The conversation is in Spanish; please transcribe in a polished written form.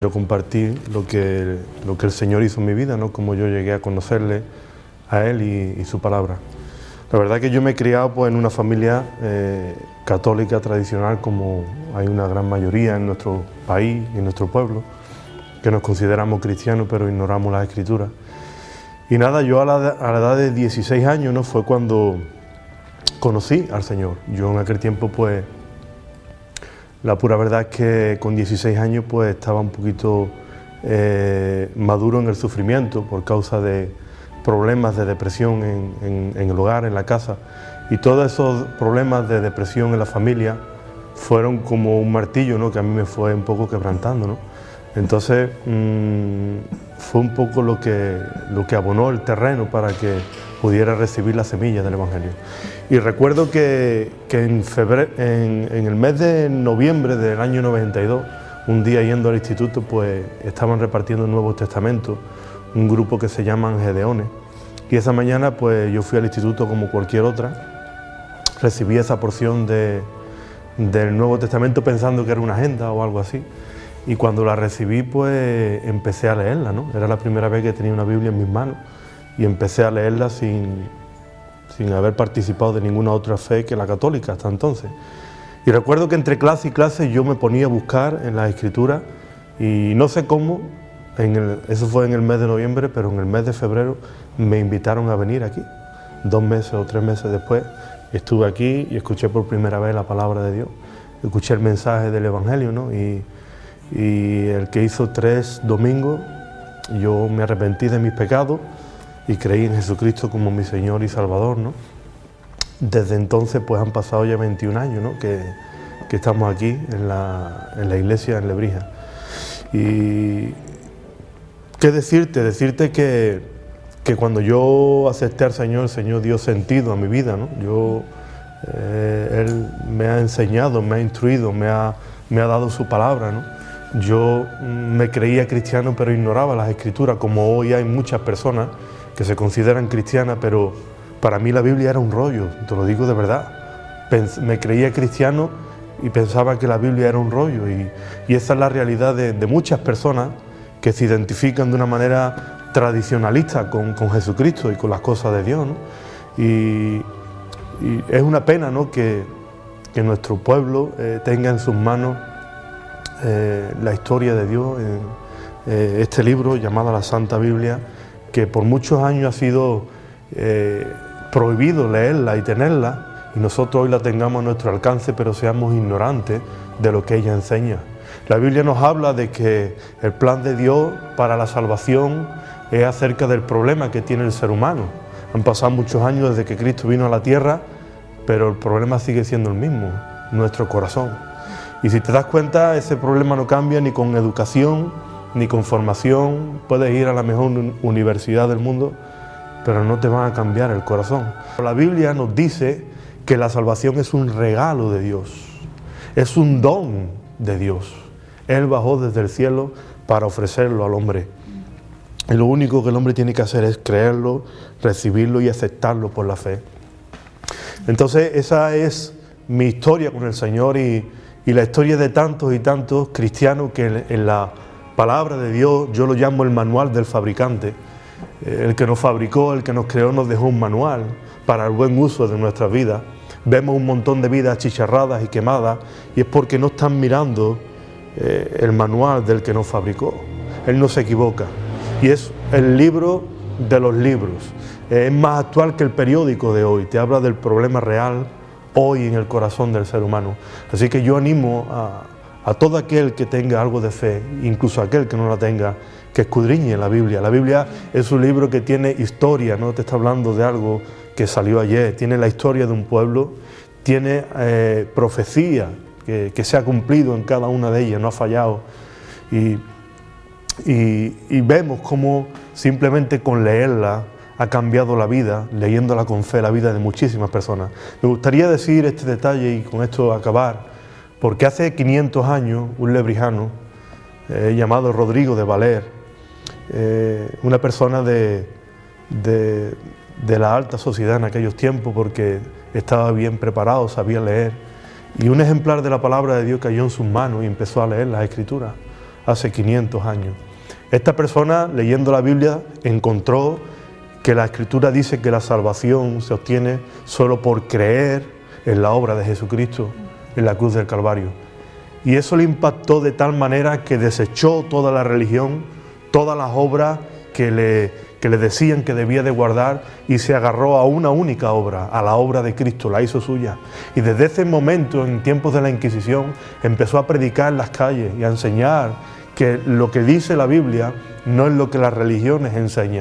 Quiero compartir lo que el Señor hizo en mi vida, ¿no? Cómo yo llegué a conocerle a Él y su palabra. La verdad que yo me he criado pues, en una familia católica tradicional, como hay una gran mayoría en nuestro país y en nuestro pueblo, que nos consideramos cristianos pero ignoramos las Escrituras. Y nada, yo a la edad de 16 años, ¿no? Fue cuando conocí al Señor. Yo en aquel tiempo pues la pura verdad es que con 16 años pues estaba un poquito maduro en el sufrimiento por causa de problemas de depresión en el hogar, en la casa, y todos esos problemas de depresión en la familia fueron como un martillo, ¿no? Que a mí me fue un poco quebrantando, ¿no? Entonces fue un poco lo que abonó el terreno para que pudiera recibir la semilla del Evangelio. Y recuerdo que en el mes de noviembre del año 92, un día yendo al instituto, pues estaban repartiendo el Nuevo Testamento, un grupo que se llaman Gedeones, y esa mañana pues yo fui al instituto como cualquier otra, recibí esa porción del Nuevo Testamento pensando que era una agenda o algo así, y cuando la recibí pues empecé a leerla, ¿no? Era la primera vez que tenía una Biblia en mis manos y empecé a leerla sin haber participado de ninguna otra fe que la católica hasta entonces. Y recuerdo que entre clase y clase yo me ponía a buscar en las Escrituras y no sé cómo, eso fue en el mes de noviembre, pero en el mes de febrero me invitaron a venir aquí. 2 meses o 3 meses después estuve aquí y escuché por primera vez la palabra de Dios, escuché el mensaje del Evangelio, ¿no? Y el que hizo 3 domingos, yo me arrepentí de mis pecados y creí en Jesucristo como mi Señor y Salvador, ¿no? Desde entonces pues han pasado ya 21 años, ¿no? que estamos aquí en la iglesia en Lebrija. Y qué decirte que cuando yo acepté al Señor, el Señor dio sentido a mi vida, ¿no? Él me ha enseñado, me ha instruido, me ha dado su palabra, ¿no? Yo me creía cristiano pero ignoraba las Escrituras, como hoy hay muchas personas que se consideran cristianas, pero para mí la Biblia era un rollo, te lo digo de verdad. Me creía cristiano y pensaba que la Biblia era un rollo, y esa es la realidad de muchas personas que se identifican de una manera tradicionalista con Jesucristo y con las cosas de Dios, ¿no? Y es una pena, ¿no? que nuestro pueblo tenga en sus manos la historia de Dios, este libro llamado la Santa Biblia, que por muchos años ha sido prohibido leerla y tenerla, y nosotros hoy la tengamos a nuestro alcance, pero seamos ignorantes de lo que ella enseña. La Biblia nos habla de que el plan de Dios para la salvación es acerca del problema que tiene el ser humano. Han pasado muchos años desde que Cristo vino a la tierra, pero el problema sigue siendo el mismo, nuestro corazón. Y si te das cuenta, ese problema no cambia ni con educación, ni con formación. Puedes ir a la mejor universidad del mundo, pero no te van a cambiar el corazón. La Biblia nos dice que la salvación es un regalo de Dios, es un don de Dios. Él bajó desde el cielo para ofrecerlo al hombre. Y lo único que el hombre tiene que hacer es creerlo, recibirlo y aceptarlo por la fe. Entonces esa es mi historia con el Señor y la historia de tantos y tantos cristianos que en la palabra de Dios yo lo llamo el manual del fabricante. El que nos fabricó, el que nos creó, nos dejó un manual para el buen uso de nuestras vidas. Vemos un montón de vidas achicharradas y quemadas, y es porque no están mirando el manual del que nos fabricó. Él no se equivoca y es el libro de los libros. Es más actual que el periódico de hoy, te habla del problema real hoy en el corazón del ser humano. Así que yo animo a todo aquel que tenga algo de fe, incluso aquel que no la tenga, que escudriñe la Biblia. La Biblia es un libro que tiene historia, no te está hablando de algo que salió ayer, tiene la historia de un pueblo, tiene profecía que se ha cumplido en cada una de ellas, no ha fallado. Y vemos cómo simplemente con leerla ha cambiado la vida, leyéndola con fe, la vida de muchísimas personas. Me gustaría decir este detalle y con esto acabar, porque hace 500 años un lebrijano llamado Rodrigo de Valer, una persona de la alta sociedad en aquellos tiempos, porque estaba bien preparado, sabía leer, y un ejemplar de la palabra de Dios cayó en sus manos y empezó a leer las Escrituras. hace 500 años. Esta persona, leyendo la Biblia, encontró que la Escritura dice que la salvación se obtiene solo por creer en la obra de Jesucristo en la cruz del Calvario. Y eso le impactó de tal manera que desechó toda la religión, todas las obras que le decían que debía de guardar, y se agarró a una única obra, a la obra de Cristo, la hizo suya. Y desde ese momento, en tiempos de la Inquisición, empezó a predicar en las calles y a enseñar que lo que dice la Biblia no es lo que las religiones enseñan,